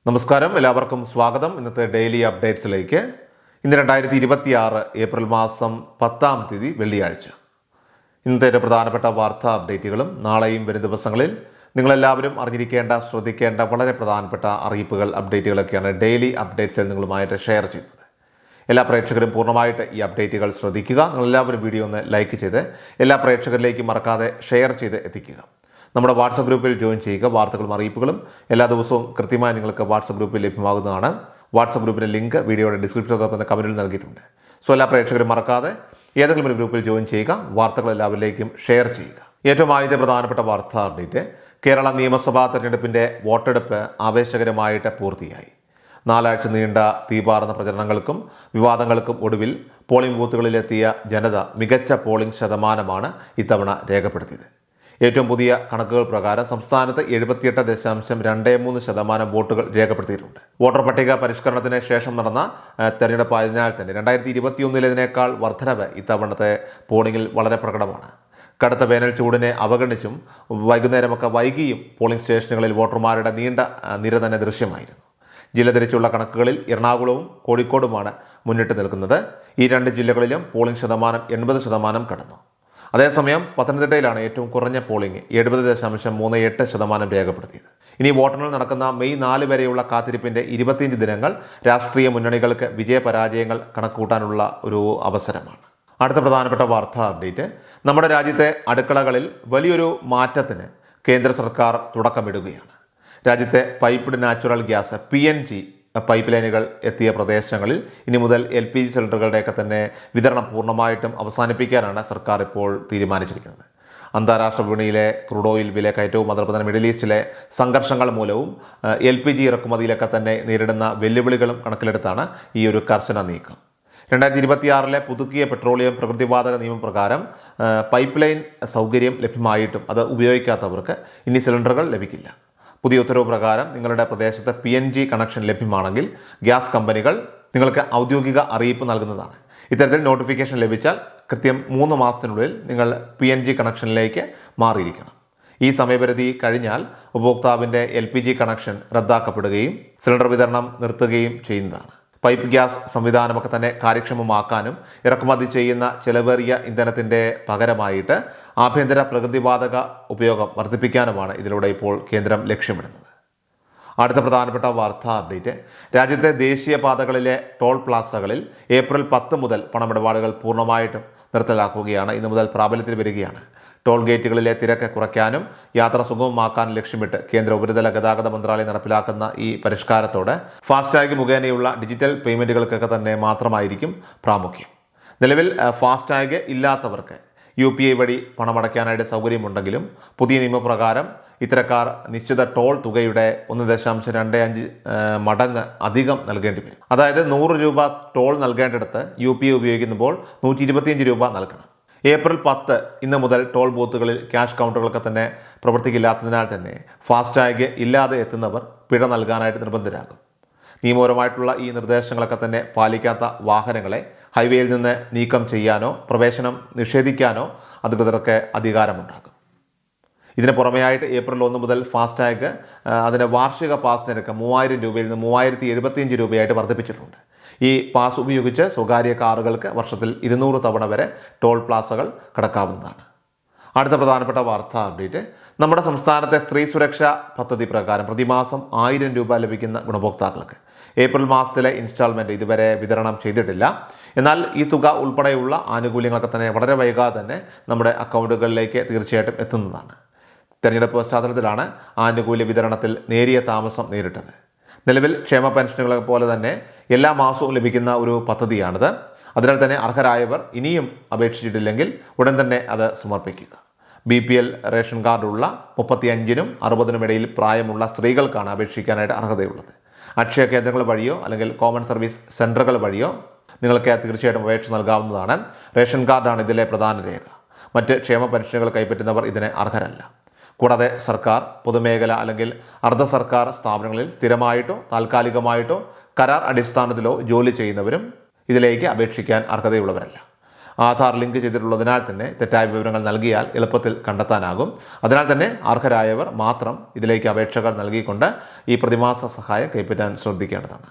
നമസ്കാരം, എല്ലാവർക്കും സ്വാഗതം. ഇന്നത്തെ ഡെയിലി അപ്ഡേറ്റ്സിലേക്ക്. ഇന്ന് 2026 ഏപ്രിൽ മാസം 10-ാം തീയതി വെള്ളിയാഴ്ച. ഇന്നത്തെ പ്രധാനപ്പെട്ട വാർത്താ അപ്ഡേറ്റുകളും നാളെയും വരും ദിവസങ്ങളിൽ നിങ്ങളെല്ലാവരും അറിഞ്ഞിരിക്കേണ്ട, ശ്രദ്ധിക്കേണ്ട വളരെ പ്രധാനപ്പെട്ട അറിയിപ്പുകൾ, അപ്ഡേറ്റുകളൊക്കെയാണ് ഡെയിലി അപ്ഡേറ്റ്സിൽ നിങ്ങളുമായിട്ട് ഷെയർ ചെയ്യുന്നത്. എല്ലാ പ്രേക്ഷകരും പൂർണ്ണമായിട്ട് ഈ അപ്ഡേറ്റുകൾ ശ്രദ്ധിക്കുക. നിങ്ങളെല്ലാവരും വീഡിയോ ഒന്ന് ലൈക്ക് ചെയ്ത് എല്ലാ പ്രേക്ഷകരിലേക്കും മറക്കാതെ ഷെയർ ചെയ്ത് എത്തിക്കുക. നമ്മുടെ വാട്സപ്പ് ഗ്രൂപ്പിൽ ജോയിൻ ചെയ്യുക. വാർത്തകളും അറിയിപ്പുകളും എല്ലാ ദിവസവും കൃത്യമായി നിങ്ങൾക്ക് വാട്സപ്പ് ഗ്രൂപ്പിൽ ലഭ്യമാകുന്നതാണ്. വാട്സപ്പ് ഗ്രൂപ്പിൻ്റെ ലിങ്ക് വീഡിയോയുടെ ഡിസ്ക്രിപ്ഷനിൽ കമൻറ്റിൽ നൽകിയിട്ടുണ്ട്. സോ എല്ലാ പ്രേക്ഷകരും മറക്കാതെ ഏതെങ്കിലും ഒരു ഗ്രൂപ്പിൽ ജോയിൻ ചെയ്യുക. വാർത്തകൾ എല്ലാവരിലേക്കും ഷെയർ ചെയ്യുക. ഏറ്റവും ആദ്യത്തെ പ്രധാനപ്പെട്ട വാർത്താ അപ്ഡേറ്റ്: കേരള നിയമസഭാ തെരഞ്ഞെടുപ്പിൻ്റെ വോട്ടെടുപ്പ് ആവേശകരമായിട്ട് പൂർത്തിയായി. 4 ആഴ്ച നീണ്ട തീപാറുന്ന പ്രചരണങ്ങൾക്കും വിവാദങ്ങൾക്കും ഒടുവിൽ പോളിംഗ് ബൂത്തുകളിലെത്തിയ ജനത മികച്ച പോളിംഗ് ശതമാനമാണ് ഇത്തവണ രേഖപ്പെടുത്തിയത്. ഏറ്റവും പുതിയ കണക്കുകൾ പ്രകാരം സംസ്ഥാനത്ത് 78.23% വോട്ടുകൾ രേഖപ്പെടുത്തിയിട്ടുണ്ട്. വോട്ടർ പട്ടിക പരിഷ്കരണത്തിന് ശേഷം നടന്ന തെരഞ്ഞെടുപ്പ് ആയതിനാൽ തന്നെ 2021 വർധനവ് ഇത്തവണത്തെ പോളിംഗിൽ വളരെ പ്രകടമാണ്. കടുത്ത വേനൽ ചൂടിനെ അവഗണിച്ചും വൈകുന്നേരമൊക്കെ വൈകിയും പോളിംഗ് സ്റ്റേഷനുകളിൽ വോട്ടർമാരുടെ നീണ്ട നിര തന്നെ ദൃശ്യമായിരുന്നു. ജില്ല തിരിച്ചുള്ള കണക്കുകളിൽ എറണാകുളവും കോഴിക്കോടുമാണ് മുന്നിട്ട് നിൽക്കുന്നത്. ഈ 2 ജില്ലകളിലും പോളിംഗ് ശതമാനം 80% കടന്നു. അതേസമയം പത്തനംതിട്ടയിലാണ് ഏറ്റവും കുറഞ്ഞ പോളിംഗ് 70.38% രേഖപ്പെടുത്തിയത്. ഇനി വോട്ടെണ്ണൽ നടക്കുന്ന മെയ് 4 വരെയുള്ള കാത്തിരിപ്പിൻ്റെ 25 ദിനങ്ങൾ രാഷ്ട്രീയ മുന്നണികൾക്ക് വിജയപരാജയങ്ങൾ കണക്കുകൂട്ടാനുള്ള ഒരു അവസരമാണ്. അടുത്ത പ്രധാനപ്പെട്ട വാർത്താ അപ്ഡേറ്റ്: നമ്മുടെ രാജ്യത്തെ അടുക്കളകളിൽ വലിയൊരു മാറ്റത്തിന് കേന്ദ്ര സർക്കാർ തുടക്കമിടുകയാണ്. രാജ്യത്തെ piped natural gas PNG pipe ലൈനുകൾ എത്തിയ പ്രദേശങ്ങളിൽ ഇനി മുതൽ LPG സിലിണ്ടറുകളുടെയൊക്കെ തന്നെ വിതരണം പൂർണ്ണമായിട്ടും അവസാനിപ്പിക്കാനാണ് സർക്കാർ ഇപ്പോൾ തീരുമാനിച്ചിരിക്കുന്നത്. അന്താരാഷ്ട്ര വിപണിയിലെ ക്രൂഡ് ഓയിൽ വില കയറ്റവും അതുപോലെ തന്നെ മിഡിൽ ഈസ്റ്റിലെ സംഘർഷങ്ങൾ മൂലവും LPG ഇറക്കുമതിയിലൊക്കെ തന്നെ നേരിടുന്ന വെല്ലുവിളികളും കണക്കിലെടുത്താണ് ഈ ഒരു കർശന നീക്കം. 2026 പുതുക്കിയ പെട്രോളിയം പ്രകൃതിവാതക നിയമപ്രകാരം പൈപ്പ് ലൈൻ സൗകര്യം ലഭ്യമായിട്ടും അത് ഉപയോഗിക്കാത്തവർക്ക് ഇനി സിലിണ്ടറുകൾ ലഭിക്കില്ല. പുതിയ ഉത്തരവ് പ്രകാരം നിങ്ങളുടെ പ്രദേശത്ത് PNG കണക്ഷൻ ലഭ്യമാണെങ്കിൽ ഗ്യാസ് കമ്പനികൾ നിങ്ങൾക്ക് ഔദ്യോഗിക അറിയിപ്പ് നൽകുന്നതാണ്. ഇത്തരത്തിൽ നോട്ടിഫിക്കേഷൻ ലഭിച്ചാൽ കൃത്യം 3 മാസത്തിനുള്ളിൽ നിങ്ങൾ PNG കണക്ഷനിലേക്ക് മാറിയിരിക്കണം. ഈ സമയപരിധി കഴിഞ്ഞാൽ ഉപഭോക്താവിൻ്റെ LPG കണക്ഷൻ റദ്ദാക്കപ്പെടുകയും സിലിണ്ടർ വിതരണം നിർത്തുകയും ചെയ്യുന്നതാണ്. പൈപ്പ് ഗ്യാസ് സംവിധാനമൊക്കെ തന്നെ കാര്യക്ഷമമാക്കാനും ഇറക്കുമതി ചെയ്യുന്ന ചെലവേറിയ ഇന്ധനത്തിൻ്റെ പകരമായിട്ട് ആഭ്യന്തര പ്രകൃതിവാതക ഉപയോഗം വർദ്ധിപ്പിക്കാനുമാണ് ഇതിലൂടെ ഇപ്പോൾ കേന്ദ്രം ലക്ഷ്യമിടുന്നത്. അടുത്ത പ്രധാനപ്പെട്ട വാർത്താ അപ്ഡേറ്റ്: രാജ്യത്തെ ദേശീയപാതകളിലെ ടോൾ പ്ലാസകളിൽ ഏപ്രിൽ 10 മുതൽ പണമിടപാടുകൾ പൂർണ്ണമായിട്ടും നിർത്തലാക്കുകയാണ്. ഇന്നു മുതൽ പ്രാബല്യത്തിൽ വരികയാണ്. ടോൾ ഗേറ്റുകളിലെ തിരക്ക് കുറയ്ക്കാനും യാത്ര സുഗമമാക്കാനും ലക്ഷ്യമിട്ട് കേന്ദ്ര ഉപരിതല ഗതാഗത മന്ത്രാലയം നടപ്പിലാക്കുന്ന ഈ പരിഷ്കാരത്തോടെ ഫാസ്ടാഗ് മുഖേനയുള്ള ഡിജിറ്റൽ പേയ്മെൻറ്റുകൾക്കൊക്കെ തന്നെ മാത്രമായിരിക്കും പ്രാമുഖ്യം. നിലവിൽ ഫാസ്ടാഗ് ഇല്ലാത്തവർക്ക് UPI വഴി പണമടയ്ക്കാനായിട്ട് സൗകര്യമുണ്ടെങ്കിലും പുതിയ നിയമപ്രകാരം ഇത്തരക്കാർ നിശ്ചിത ടോൾ തുകയുടെ 1.25 മടങ്ങ് അധികം നൽകേണ്ടി വരും. അതായത് 100 രൂപ ടോൾ നൽകേണ്ടിടത്ത് UPI ഉപയോഗിക്കുമ്പോൾ 125 രൂപ നൽകണം. ഏപ്രിൽ 10 ഇന്ന് മുതൽ ടോൾ ബൂത്തുകളിൽ ക്യാഷ് കൗണ്ടറുകളൊക്കെ തന്നെ പ്രവർത്തിക്കില്ലാത്തതിനാൽ തന്നെ ഫാസ്ടാഗ് ഇല്ലാതെ എത്തുന്നവർ പിഴ നൽകാനായിട്ട് നിർബന്ധരാകും. നിയമപരമായിട്ടുള്ള ഈ നിർദ്ദേശങ്ങളൊക്കെ തന്നെ പാലിക്കാത്ത വാഹനങ്ങളെ ഹൈവേയിൽ നിന്ന് നീക്കം ചെയ്യാനോ പ്രവേശനം നിഷേധിക്കാനോ അധികൃതർക്ക് അധികാരമുണ്ടാകും. ഇതിന് പുറമെയായിട്ട് ഏപ്രിൽ 1 മുതൽ ഫാസ്ടാഗ് അതിൻ്റെ വാർഷിക പാസ് നിരക്ക് 3000 രൂപയിൽ നിന്ന് 3075 രൂപയായിട്ട് വർദ്ധിപ്പിച്ചിട്ടുണ്ട്. ഈ പാസ് ഉപയോഗിച്ച് സ്വകാര്യ കാറുകൾക്ക് വർഷത്തിൽ 200 തവണ വരെ ടോൾ പ്ലാസകൾ കടക്കാവുന്നതാണ്. അടുത്ത പ്രധാനപ്പെട്ട വാർത്താ അപ്ഡേറ്റ്: നമ്മുടെ സംസ്ഥാനത്തെ സ്ത്രീ സുരക്ഷാ പദ്ധതി പ്രകാരം പ്രതിമാസം 1000 രൂപ ലഭിക്കുന്ന ഗുണഭോക്താക്കൾക്ക് ഏപ്രിൽ മാസത്തിലെ ഇൻസ്റ്റാൾമെൻറ്റ് ഇതുവരെ വിതരണം ചെയ്തിട്ടില്ല. എന്നാൽ ഈ തുക ഉൾപ്പെടെയുള്ള ആനുകൂല്യങ്ങളൊക്കെ തന്നെ വളരെ വൈകാതെ തന്നെ നമ്മുടെ അക്കൗണ്ടുകളിലേക്ക് തീർച്ചയായിട്ടും എത്തുന്നതാണ്. തെരഞ്ഞെടുപ്പ് പശ്ചാത്തലത്തിലാണ് ആനുകൂല്യ വിതരണത്തിൽ നേരിയ താമസം നേരിട്ടത്. നിലവിൽ ക്ഷേമ പെൻഷനുകളെ പോലെ തന്നെ എല്ലാ മാസവും ലഭിക്കുന്ന ഒരു പദ്ധതിയാണിത്. അതിനാൽ തന്നെ അർഹരായവർ ഇനിയും അപേക്ഷിച്ചിട്ടില്ലെങ്കിൽ ഉടൻ തന്നെ അത് സമർപ്പിക്കുക. BPL റേഷൻ കാർഡുള്ള 35-നും 60-നും ഇടയിൽ പ്രായമുള്ള സ്ത്രീകൾക്കാണ് അപേക്ഷിക്കാനായിട്ട് അർഹതയുള്ളത്. അക്ഷയ കേന്ദ്രങ്ങൾ വഴിയോ അല്ലെങ്കിൽ കോമൺ സർവീസ് സെൻ്ററുകൾ വഴിയോ നിങ്ങൾക്ക് തീർച്ചയായിട്ടും അപേക്ഷ നൽകാവുന്നതാണ്. റേഷൻ കാർഡാണ് ഇതിലെ പ്രധാന രേഖ. മറ്റ് ക്ഷേമ പെൻഷനുകൾ കൈപ്പറ്റുന്നവർ ഇതിന് അർഹരല്ല. കൂടാതെ സർക്കാർ, പൊതുമേഖല അല്ലെങ്കിൽ അർദ്ധ സർക്കാർ സ്ഥാപനങ്ങളിൽ സ്ഥിരമായിട്ടോ താൽക്കാലികമായിട്ടോ കരാർ അടിസ്ഥാനത്തിലോ ജോലി ചെയ്യുന്നവരും ഇതിലേക്ക് അപേക്ഷിക്കാൻ അർഹതയുള്ളവരല്ല. ആധാർ ലിങ്ക് ചെയ്തിട്ടുള്ളതിനാൽ തന്നെ തെറ്റായ വിവരങ്ങൾ നൽകിയാൽ എളുപ്പത്തിൽ കണ്ടെത്താനാകും. അതിനാൽ തന്നെ അർഹരായവർ മാത്രം ഇതിലേക്ക് അപേക്ഷകൾ നൽകിക്കൊണ്ട് ഈ പ്രതിമാസ സഹായം കൈപ്പറ്റാൻ ശ്രദ്ധിക്കേണ്ടതാണ്.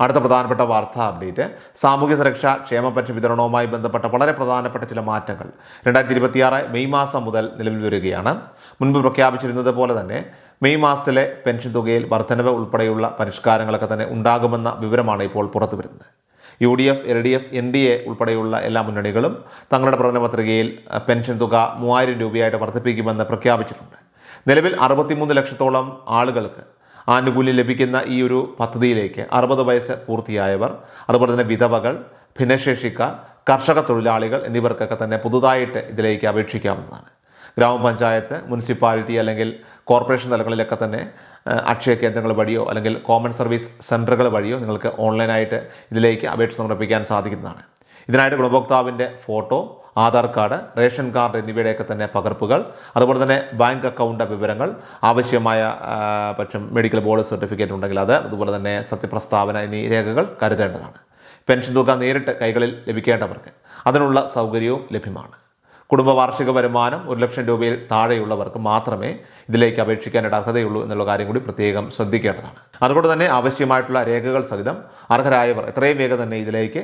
അടുത്ത പ്രധാനപ്പെട്ട വാർത്താ അപ്ഡേറ്റ്, സാമൂഹ്യ സുരക്ഷാ ക്ഷേമ പെൻഷൻ വിതരണവുമായി ബന്ധപ്പെട്ട വളരെ പ്രധാനപ്പെട്ട ചില മാറ്റങ്ങൾ 2026 മെയ് മാസം മുതൽ നിലവിൽ വരികയാണ്. മുൻപ് പ്രഖ്യാപിച്ചിരുന്നത് പോലെ തന്നെ മെയ് മാസത്തിലെ പെൻഷൻ തുകയിൽ വർധനവ് ഉൾപ്പെടെയുള്ള പരിഷ്കാരങ്ങളൊക്കെ തന്നെ ഉണ്ടാകുമെന്ന വിവരമാണ് ഇപ്പോൾ പുറത്തു വരുന്നത്. UDF, LDF, NDA ഉൾപ്പെടെയുള്ള എല്ലാ മുന്നണികളും തങ്ങളുടെ പ്രകടന പത്രികയിൽ പെൻഷൻ തുക 3000 രൂപയായിട്ട് വർദ്ധിപ്പിക്കുമെന്ന് പ്രഖ്യാപിച്ചിട്ടുണ്ട്. നിലവിൽ 63 ലക്ഷത്തോളം ആളുകൾക്ക് ആനുകൂല്യം ലഭിക്കുന്ന ഈ ഒരു പദ്ധതിയിലേക്ക് 60 വയസ്സ് പൂർത്തിയായവർ, അതുപോലെ തന്നെ വിധവകൾ, ഭിന്നശേഷിക്കാർ, കർഷക തൊഴിലാളികൾ എന്നിവർക്കൊക്കെ തന്നെ പുതുതായിട്ട് ഇതിലേക്ക് അപേക്ഷിക്കാവുന്നതാണ്. ഗ്രാമപഞ്ചായത്ത്, മുനിസിപ്പാലിറ്റി അല്ലെങ്കിൽ കോർപ്പറേഷൻ തലങ്ങളിലൊക്കെ തന്നെ അക്ഷയ കേന്ദ്രങ്ങൾ വഴിയോ അല്ലെങ്കിൽ കോമൺ സർവീസ് സെൻറ്ററുകൾ വഴിയോ നിങ്ങൾക്ക് ഓൺലൈനായിട്ട് ഇതിലേക്ക് അപേക്ഷ സമർപ്പിക്കാൻ സാധിക്കുന്നതാണ്. ഇതിനായിട്ട് ഗുണഭോക്താവിൻ്റെ photo, Aadhaar card, ration card എന്നിവയുടെയൊക്കെ തന്നെ പകർപ്പുകൾ, അതുപോലെ തന്നെ ബാങ്ക് അക്കൗണ്ട് വിവരങ്ങൾ, ആവശ്യമായ പക്ഷം മെഡിക്കൽ ബോർഡ് സർട്ടിഫിക്കറ്റ് ഉണ്ടെങ്കിൽ അത്, അതുപോലെ തന്നെ സത്യപ്രസ്താവന എന്നീ രേഖകൾ കരുതേണ്ടതാണ്. പെൻഷൻ തുക നേരിട്ട് കൈകളിൽ ലഭിക്കേണ്ടവർക്ക് അതിനുള്ള സൗകര്യവും ലഭ്യമാണ്. കുടുംബ വാർഷിക വരുമാനം 1 ലക്ഷം രൂപയിൽ താഴെയുള്ളവർക്ക് മാത്രമേ ഇതിലേക്ക് അപേക്ഷിക്കാനായിട്ട് അർഹതയുള്ളൂ എന്നുള്ള കാര്യം കൂടി പ്രത്യേകം ശ്രദ്ധിക്കേണ്ടതാണ്. അതുകൊണ്ട് തന്നെ ആവശ്യമായിട്ടുള്ള രേഖകൾ സഹിതം അർഹരായവർ എത്രയും വേഗം തന്നെ ഇതിലേക്ക്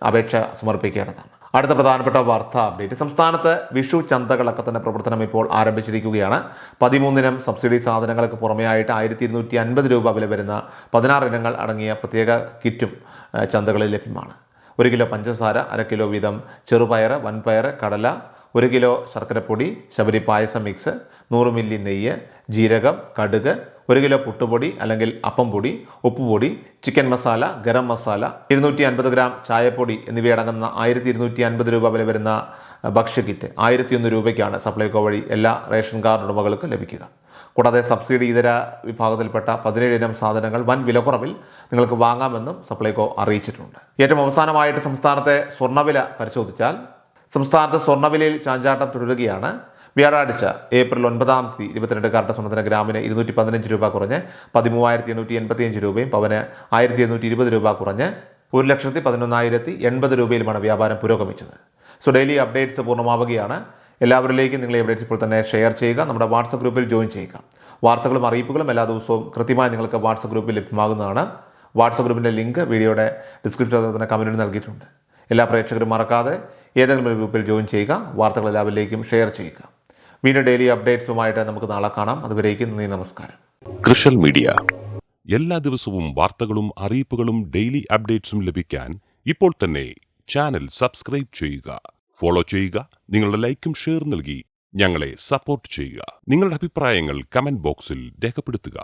അപേക്ഷ സമർപ്പിക്കേണ്ടതാണ്. അടുത്ത പ്രധാനപ്പെട്ട വാർത്താ അപ്ഡേറ്റ്, സംസ്ഥാനത്ത് വിഷു ചന്തകളൊക്കെ തന്നെ പ്രവർത്തനം ഇപ്പോൾ ആരംഭിച്ചിരിക്കുകയാണ്. 13 ഇനം സബ്സിഡി സാധനങ്ങൾക്ക് പുറമെയായിട്ട് 1250 രൂപ വില വരുന്ന 16 ഇനങ്ങൾ അടങ്ങിയ പ്രത്യേക കിറ്റും ചന്തകളിൽ ലഭ്യമാണ്. 1 കിലോ പഞ്ചസാര, 1/2 കിലോ വീതം ചെറുപയർ, വൻപയർ, കടല, 1 കിലോ ശർക്കരപ്പൊടി, ശബരി പായസം മിക്സ്, 100 മില്ലി നെയ്യ്, ജീരകം, കടുക്, 1 കിലോ പുട്ടുപൊടി അല്ലെങ്കിൽ അപ്പം പൊടി, ഉപ്പുപൊടി, ചിക്കൻ മസാല, ഗരം മസാല, 250 ഗ്രാം ചായപ്പൊടി എന്നിവയടങ്ങുന്ന 1250 രൂപ വില വരുന്ന ഭക്ഷ്യക്കിറ്റ് 1001 രൂപയ്ക്കാണ് സപ്ലൈകോ വഴി എല്ലാ റേഷൻ കാർഡ് ഉടമകൾക്കും ലഭിക്കുക. കൂടാതെ സബ്സിഡി ഇതര വിഭാഗത്തിൽപ്പെട്ട 17 ഇനം സാധനങ്ങൾ വൻ വിലക്കുറവിൽ നിങ്ങൾക്ക് വാങ്ങാമെന്നും സപ്ലൈകോ അറിയിച്ചിട്ടുണ്ട്. ഏറ്റവും അവസാനമായിട്ട് സംസ്ഥാനത്തെ സ്വർണ്ണവില പരിശോധിച്ചാൽ സംസ്ഥാനത്ത് സ്വർണ്ണവിലയിൽ ചാഞ്ചാട്ടം തുടരുകയാണ്. വ്യാഴാഴ്ച ഏപ്രിൽ 9-ാം തീയതി 22 കാരറ്റ് സ്വർണ്ണത്തിന് ഗ്രാമിന് 215 രൂപ കുറഞ്ഞ് 13,885 രൂപയും പവന് 1,120 രൂപ കുറഞ്ഞ് 1,11,080 രൂപയിലുമാണ് വ്യാപാരം പുരോഗമിച്ചത്. സോ ഡെയിലി അപ്ഡേറ്റ്സ് പൂർണ്ണമാവുകയാണ്. എല്ലാവരിലേക്കും നിങ്ങൾ ഈ അപ്ഡേറ്റ്സ് ഇപ്പോൾ തന്നെ ഷെയർ ചെയ്യുക. നമ്മുടെ വാട്സപ്പ് ഗ്രൂപ്പിൽ ജോയിൻ ചെയ്യുക. വാർത്തകളും അറിയിപ്പുകളും എല്ലാ ദിവസവും കൃത്യമായി നിങ്ങൾക്ക് വാട്സപ്പ് ഗ്രൂപ്പിൽ ലഭ്യമാകുന്നതാണ്. വാട്സപ്പ് ഗ്രൂപ്പിൻ്റെ ലിങ്ക് വീഡിയോയുടെ ഡിസ്ക്രിപ്ഷനിൽ തന്നെ കമൻറ്റിൽ നൽകിയിട്ടുണ്ട്. എല്ലാ പ്രേക്ഷകരും മറക്കാതെ ഏതെങ്കിലും ഒരു ഗ്രൂപ്പിൽ ജോയിൻ ചെയ്യുക. വാർത്തകൾ എല്ലാവരിലേക്കും ഷെയർ ചെയ്യുക. വീണ്ടും ഡെയിലി അപ്ഡേറ്റ്സുമായിട്ട് നമുക്ക് നാളെ കാണാം. അതുവരേക്കും നന്ദി, നമസ്കാരം. കൃഷൽ മീഡിയ എല്ലാ ദിവസവും വാർത്തകളും അറിയിപ്പുകളും ഡെയിലി അപ്ഡേറ്റ്സും ലഭിക്കാൻ ഇപ്പോൾ തന്നെ ചാനൽ സബ്സ്ക്രൈബ് ചെയ്യുക, ഫോളോ ചെയ്യുക. നിങ്ങളുടെ ലൈക്കും ഷെയർ നൽകി ഞങ്ങളെ സപ്പോർട്ട് ചെയ്യുക. നിങ്ങളുടെ അഭിപ്രായങ്ങൾ കമന്റ് ബോക്സിൽ രേഖപ്പെടുത്തുക.